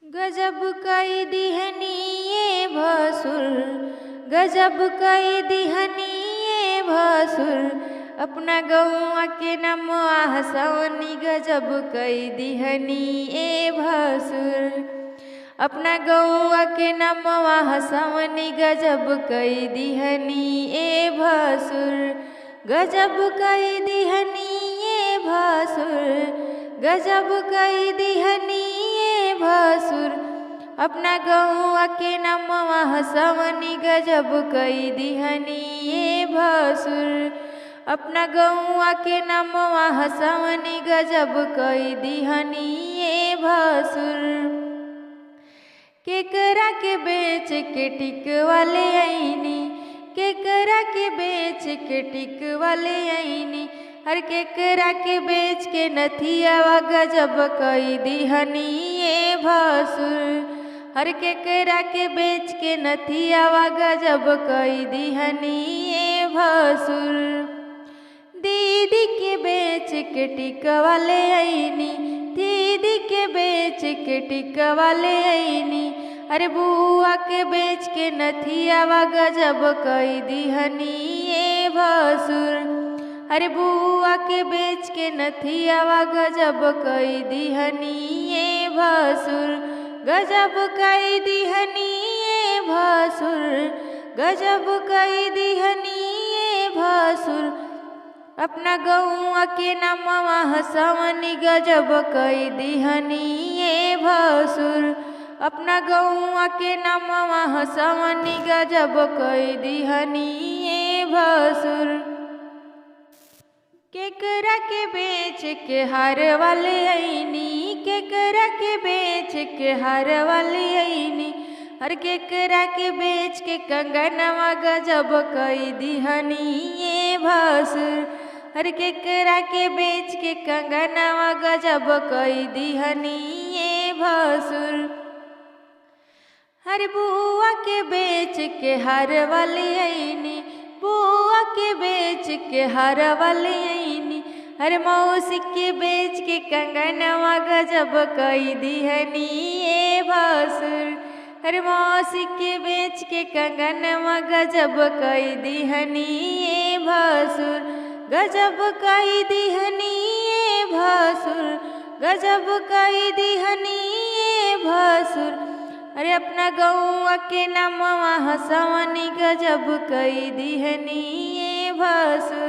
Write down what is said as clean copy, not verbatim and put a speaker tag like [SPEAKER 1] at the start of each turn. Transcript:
[SPEAKER 1] गजब कई दिहनी ये भसुर, गजब कई दिहनी ये भसुर, अपना गौआ के नमवा हसवनी। गजब कई दिहनी ये भसुर, अपना गौआ के नमवा हसवनी। गजब कई दिहनी ये भसुर, गजब कई दिहनी ये भसुर, गजब कई दिहनी ये भसुर, अपना गौआ के नमवा हसवनी। गजब कई दिहनी ये भसुर, अपना गौआ के नमवा हसवनी। गजब कई दिहनी ये भसुर, केकरा के बेच के टिक वाले आईनी, केकरा के बेच के टिक वाले आईनी। हर केकरा के बेच के नथियावा। गजब कई दिहनी ये भसुर, हर केकरा के बेच के नथियावा। गजब कई दिहनी ये भसुर, दीदी के बेच के टिक वाले आईनी, दीदी के बेच के टिक वाले आईनी। अरे बुआ के बेच के नथियावा। गजब कई दिहनी ये भसुर, अरे बुआ के बेच के नथियावा। गजब कई दिहनी ये भसुर, गजब कई दिहनी ये भसुर, गजब कई दिहनी ये भसुर, अपना गौआ के नमवा हसवनी। गजब कई दिहनी ये भसुर, अपना गौआ के नमवा हसवनी। गजब कई दिहनी ये भसुर, केकरा के बेच के हार वाले आईनी, केकरा के बेच के हार वाले आईनी। हर केकरा के बेच के कंगनवा। गजब कई दिहनी ये भसुर, हर केकरा के बेच के कंगनवा। गजब कई दिहनी ये भसुर, हर बुआ के बेच के हार वाले आईनी, बुआ के बेच के हार वाले आईनी। हर मौसी के बेच के कंगनवा। गजब कई दिहनी ये भसुर, हर मौसी के बेच के कंगनवा। गजब कई दिहनी ये भसुर, गजब कई दिहनी ये भसुर, गजब कई दिहनी ये भसुर, अरे अपना गौआ के नमवा हसवनी। गजब कई दिहनी ये भसुर।